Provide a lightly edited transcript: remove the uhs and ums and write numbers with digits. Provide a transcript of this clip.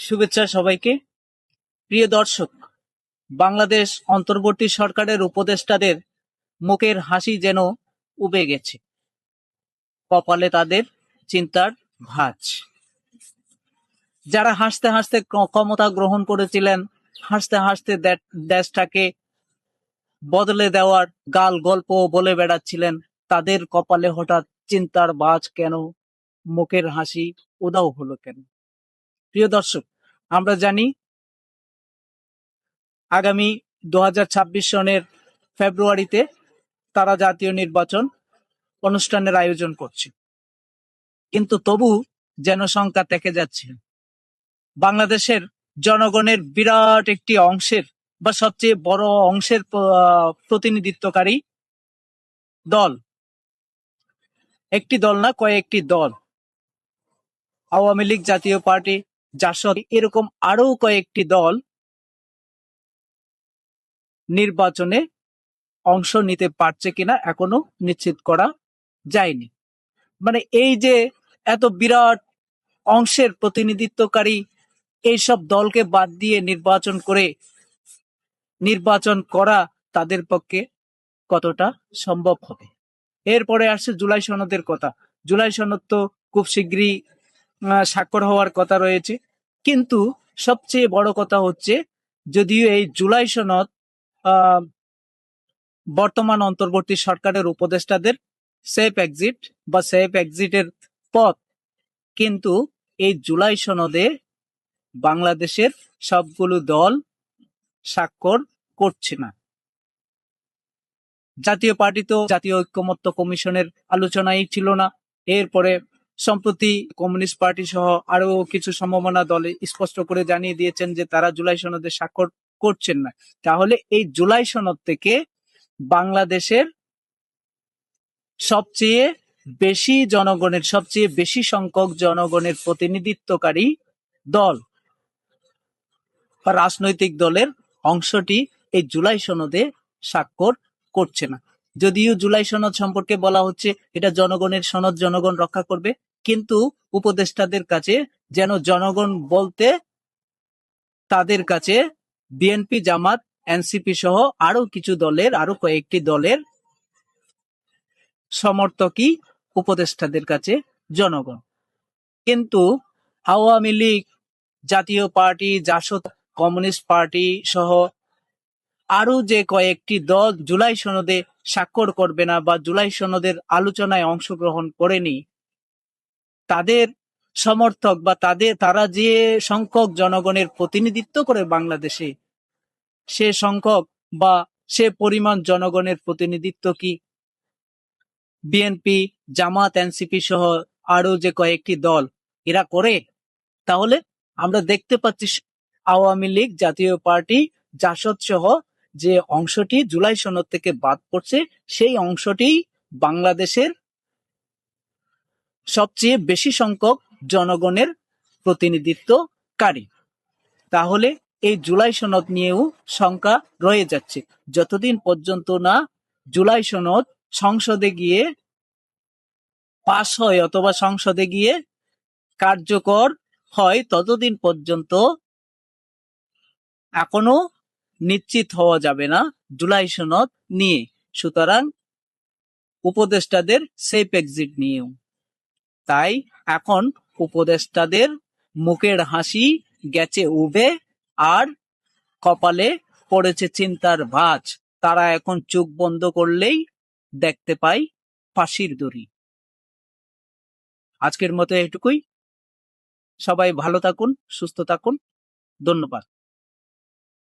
শুভেচ্ছা সবাইকে। প্রিয় দর্শক, বাংলাদেশ অন্তর্বর্তী সরকারের উপদেষ্টাদের মুখের হাসি যেন উবে গেছে, কপালে তাদের চিন্তার ভাঁজ। যারা হাসতে হাসতে ক্ষমতা গ্রহণ করেছিলেন, হাসতে হাসতে দেশটাকে বদলে দেওয়ার গাল গল্প বলে বেড়াচ্ছিলেন, তাদের কপালে হঠাৎ চিন্তার ভাঁজ কেন, মুখের হাসি উধাও হলো কেন? প্রিয় দর্শক, আমরা জানি আগামী 2026 সনের ফেব্রুয়ারিতে তারা জাতীয় নির্বাচন অনুষ্ঠানের আয়োজন করছে, কিন্তু তবু জনসংখ্যা থেকে যাচ্ছে। বাংলাদেশের জনগণের বিরাট একটি অংশের বা সবচেয়ে বড় অংশের প্রতিনিধিত্বকারী দল, একটি দল না, কয়েকটি দল, আওয়ামী লীগ, জাতীয় পার্টি, জাসদ, এরকম আরো কয়েকটি দল নির্বাচনে অংশ নিতে পারছে কিনা এখনো নিশ্চিত করা যায়নি। মানে এই যে এত বিরাট অংশের প্রতিনিধিত্বকারী এইসব দলকে বাদ দিয়ে নির্বাচন করা তাদের পক্ষে কতটা সম্ভব হবে? এরপরে আসছে জুলাই সনদের কথা। জুলাই সনদ তো খুব শীঘ্রই স্বাক্ষর হওয়ার কথা রয়েছে, কিন্তু সবচেয়ে বড় কথা হচ্ছে, যদিও এই জুলাই সনদ বর্তমান অন্তর্বর্তী সরকারের উপদেষ্টাদের সেফ এক্সিটের পথ, কিন্তু এই জুলাই সনদে বাংলাদেশের সবগুলো দল স্বাক্ষর করছে না। জাতীয় পার্টি তো জাতীয় ঐক্যমত্য কমিশনের আলোচনাই ছিল না। এরপরে সম্প্রতি কমিউনিস্ট পার্টি সহ আরো কিছু সম্ভাবনা দলে স্পষ্ট করে জানিয়ে দিয়েছেন যে তারা জুলাই সনদে স্বাক্ষর করছেন না। তাহলে এই জুলাই সনদ থেকে বাংলাদেশের সবচেয়ে বেশি সংখ্যক জনগণের প্রতিনিধিত্বকারী দল বা রাজনৈতিক দলের অংশটি এই জুলাই সনদে স্বাক্ষর করছে না। যদিও জুলাই সনদ সম্পর্কে বলা হচ্ছে এটা জনগণের সনদ, জনগণ রক্ষা করবে, কিন্তু উপদেষ্টাদের কাছে যেন জনগণ বলতে তাদের কাছে বিএনপি, জামাত, এনসিপি সহ আরো কয়েকটি দলের সমর্থকই উপদেষ্টাদের কাছে জনগণ। কিন্তু আওয়ামী লীগ, জাতীয় পার্টি, জাসদ, কমিউনিস্ট পার্টি সহ আরো যে কয়েকটি দল জুলাই সনদে স্বাক্ষর করবে না বা জুলাই সনদের আলোচনায় অংশগ্রহণ করেনি, তাদের সমর্থক বা তারা যে সংখ্যক জনগণের প্রতিনিধিত্ব করে বাংলাদেশে, সে সংখ্যক বা সে পরিমাণ জনগণের প্রতিনিধিত্ব কি বিএনপি, জামাত, এনসিপি সহ আরো যে কয়েকটি দল এরা করে? তাহলে আমরা দেখতে পাচ্ছি আওয়ামী লীগ, জাতীয় পার্টি, জাসদ সহ যে অংশটি জুলাই সনদ থেকে বাদ পড়ছে, সেই অংশটি বাংলাদেশের সবচেয়ে বেশি সংখ্যক জনগণের প্রতিনিধিত্বকারী। তাহলে এই জুলাই সনদ নিয়েও শঙ্কা রয়ে যাচ্ছে। যতদিন পর্যন্ত না জুলাই সনদ সংসদে গিয়ে পাস হয় অথবা সংসদে গিয়ে কার্যকর হয়, ততদিন পর্যন্ত এখনো নিশ্চিত হওয়া যাবে না জুলাই সনদ নিয়ে। সুতরাং উপদেষ্টাদের সেফ এক্সিট নিয়েও তাই এখন উপদেষ্টাদের মুখের হাসি গেছে উবে, আর কপালে পড়েছে চিন্তার ভাঁজ। তারা এখন চোখ বন্ধ করলেই দেখতে পায় ফাঁসির দড়ি। আজকের মতো এটুকুই। সবাই ভালো থাকুন, সুস্থ থাকুন। ধন্যবাদ।